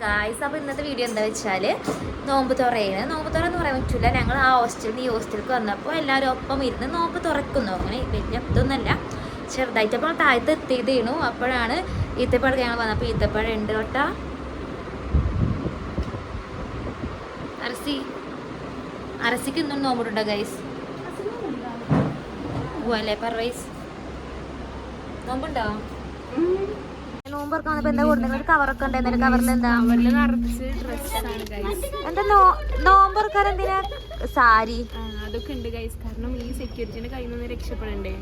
Guys, അപ്പോൾ ഇന്നത്തെ video എന്താ വെച്ചാൽ നോമ്പ് തുറയാണ്. നോമ്പ് തുറ എന്ന് പറയാൻ പറ്റില്ല. ഞങ്ങൾ ആ ഹോസ്റ്റലിൽ നിന്ന് ഈ ഹോസ്റ്റലിലേക്ക് വന്നപ്പോൾ എല്ലാവരും ഒപ്പം ഇരുന്ന് നോമ്പ് തുറക്കുന്നു. അങ്ങനെ വലിയ ഇതൊന്നുമല്ല, ചെറുതായിട്ട്. അപ്പോൾ താഴത്ത് എത്തിയതേണു. അപ്പോഴാണ് ഈത്തപ്പഴം ഞങ്ങൾ വന്നപ്പോൾ ഈത്തപ്പഴം ഉണ്ട് കേട്ടാ. അരസിക്ക് ഇന്നും നോമ്പിട്ടുണ്ടോ ഗൈസ്? അല്ലേ പർവൈസ് നോമ്പുണ്ടോ? നോമ്പൊക്കെ വന്നപ്പോ എന്താ കൊടുക്കുന്നത്? കവറൊക്കെ ഉണ്ടായിരുന്നു. കവറിൽ എന്താ? എന്താ നോമ്പൊറക്കാൻ എന്തിനാ സാരി? അതൊക്കെ ഉണ്ട് ഗൈസ്, കാരണം ഈ സെക്യൂരിറ്റിന്റെ കയ്യിൽ നിന്ന് രക്ഷപ്പെടണ്ടേ.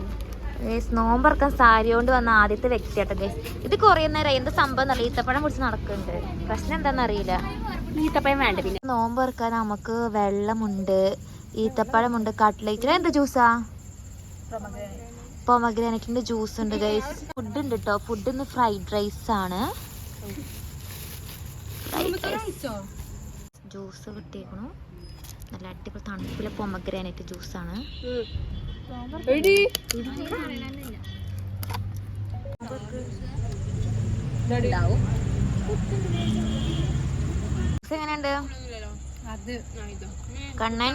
നോമ്പറക്കാൻ സാരി കൊണ്ട് വന്ന ആദ്യത്തെ വ്യക്തിയാട്ടോ ഗൈസ്. ഇത് കുറേ നേരം എന്താ സംഭവം നല്ല ഈത്തപ്പഴം പിടിച്ച് നടക്കുന്നുണ്ട്. പ്രശ്നം എന്താണെന്ന് അറിയില്ല. ഈത്തപ്പഴം വേണ്ട. പിന്നെ നോമ്പറക്കാൻ നമുക്ക് വെള്ളമുണ്ട്, ഈത്തപ്പഴമുണ്ട്, കട്ട്ലേറ്റ്. എന്താ ജ്യൂസാ? പൊമഗ്രാനൈറ്റിന്റെ ജ്യൂസ് ഉണ്ട് ഗൈസ്. ഫുഡ് ഉണ്ട് കേട്ടോ. ഫുഡ് ഇന്ന് ഫ്രൈഡ് റൈസ് ആണ്. ജ്യൂസ് കിട്ടിയേക്കണു. നല്ല അടിപൊളി തണുപ്പിലെ പൊമഗ്രാനൈറ്റ് ജ്യൂസാണ്. എങ്ങനെയുണ്ട് കണ്ണൻ?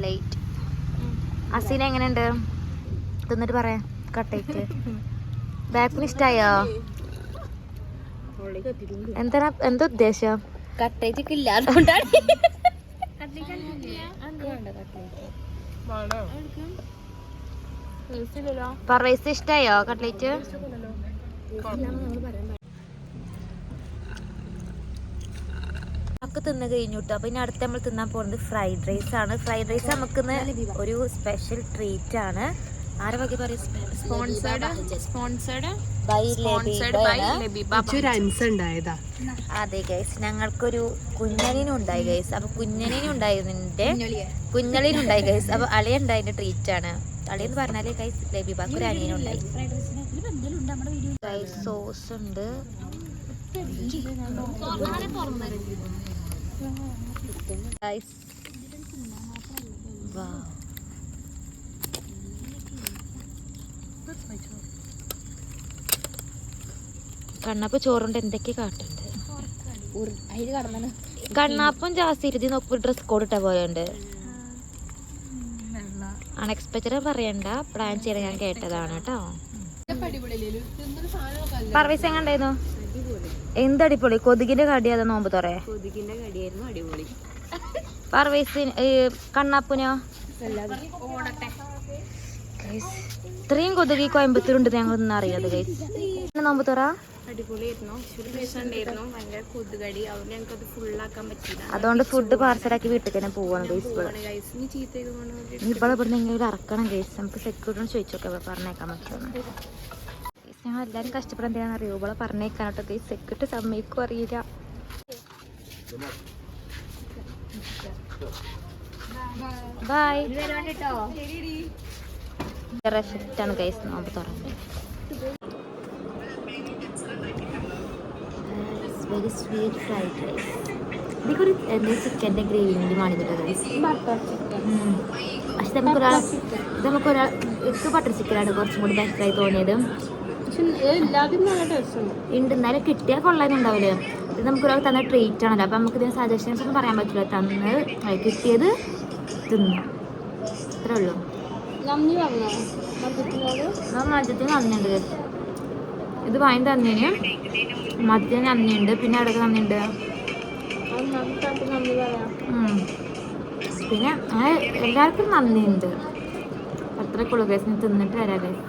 ലൈറ്റ് അസീന എങ്ങനെയുണ്ട്? തിന്നിട്ട് പറയാം. കട്ടേറ്റ് ബാക്കിന് ഇഷ്ടായോ? എന്താ ഉദ്ദേശം? കട്ടേറ്റ് ഇല്ലാതുകൊണ്ടാണ്. പർവൈസ് ഇഷ്ടായോ കട്ട്ലേറ്റ്? ഒക്കെ തിന്ന് കഴിഞ്ഞു കേട്ടോ. അപ്പൊ ഇനി അടുത്ത് നമ്മൾ തിന്നാൻ പോകുന്നത് ഫ്രൈഡ് റൈസ് ആണ്. ഫ്രൈഡ് റൈസ് നമുക്ക് ഒരു സ്പെഷ്യൽ ട്രീറ്റ് ആണ്. ആരെ വകി പറയും? അതെ ഗൈസ്, ഞങ്ങൾക്കൊരു കുഞ്ഞലിനുണ്ടായി ഗൈസ്. അപ്പൊ കുഞ്ഞലിനുണ്ടായി ഗൈസ്. അപ്പൊ അളിയുണ്ടായതിന്റെ ട്രീറ്റ് ആണ്. അളിയെന്ന് പറഞ്ഞാല് ഗൈസ് ലബീബാക്ക് ഒരു അനിയനുണ്ടായി. ഗൈസ് സോസ് ഉണ്ട്. കണ്ണാപ്പ് ചോറുണ്ട്. എന്തൊക്കെ കാട്ടുണ്ട്? കണ്ണാപ്പം ജാസ്തി ഇരുതി നോക്കുമ്പോൾ ഡ്രസ് കോഡ് ഇട്ട പോയുണ്ട്. അൺഎക്സ്പെക്റ്റഡ് പറയണ്ട, പ്ലാൻ ചെയ്ത് ഞാൻ കേട്ടതാണ് കേട്ടോ. പർവീസ് എങ്ങണ്ടായിരുന്നു? എന്തടിപൊളി. കൊതുകിന്റെ കടി അതാ നോമ്പ് തുറ? കൊതുകിന്റെ കടിയായിരുന്നു അടിപൊളി. പർവീസിന് കണ്ണാപ്പുനോ? ഇത്രയും കൊതുകി കോയമ്പത്തൂരുണ്ട് ഞങ്ങളൊന്നും അറിയാതെ ഗൈസ്. നോമ്പ് തുറ അടിപൊളിയായിരുന്നു. ഭയങ്കര കൊതുകടി. അതുകൊണ്ട് ഞങ്ങൾക്ക് ഫുള്ളാക്കാൻ പറ്റില്ല. അതുകൊണ്ട് ഫുഡ് പാർസലാക്കി വീട്ടിൽ തന്നെ പോവാണ് ഗൈസ്. ഇവിടെ ഇവിടുന്ന് എങ്ങനെ ഇറക്കണം ഗൈസ്. നമുക്ക് സെക്യൂരിറ്റിയോട് ചോദിച്ചോക്കെ പറഞ്ഞേക്കാൻ പറ്റുമെന്ന്. ഞങ്ങൾ എല്ലാവരും കഷ്ടപ്പെടാൻ എന്തിനാണെന്ന് അറിയോ? ഇവിടെ പറഞ്ഞേക്കാനോട്ടോ ഗൈസ്. സെക്യൂരിറ്റി സമ്മതിക്കും അറിയില്ല. ബൈ. ആണ് ഗൈസ് നോമ്പ് തുറന്നത്. Very sweet fried rice. ഇതൊരു എന്താ ചിക്കൻ്റെ ഗ്രേവിൻ്റെ കാണിച്ചിട്ട് ഗൈസ്. പക്ഷെ നമുക്കൊരാൾ എനിക്ക് ബട്ടർ ചിക്കനാണ് കുറച്ചും കൂടി ബെറ്ററായി തോന്നിയത്. ഉണ്ട്, എന്നാലും കിട്ടിയാൽ കൊള്ളാനുണ്ടാവില്ലേ. ഇത് നമുക്കൊരാൾ തന്ന ട്രീറ്റ് ആണല്ലോ. അപ്പം നമുക്ക് ഇതിന് സജഷൻസ് ഒന്നും പറയാൻ പറ്റില്ല. കിട്ടിയത് തിന്നു, അത്രേ ഉള്ളൂ. മദ്യത്തിന് നന്ദിയുണ്ട്. ഇത് വാങ്ങി തന്നതിന് മദ്യത്തിന് നന്ദിയുണ്ട്. പിന്നെ അവിടെയൊക്കെ നന്ദിയുണ്ട്. പിന്നെ അങ്ങനെ എല്ലാവർക്കും നന്ദിയുണ്ട്. അത്രയ്ക്കുള്ളൂ ഗൈസ്. ഞാൻ തിന്നിട്ട് വരാം ഗൈസ്.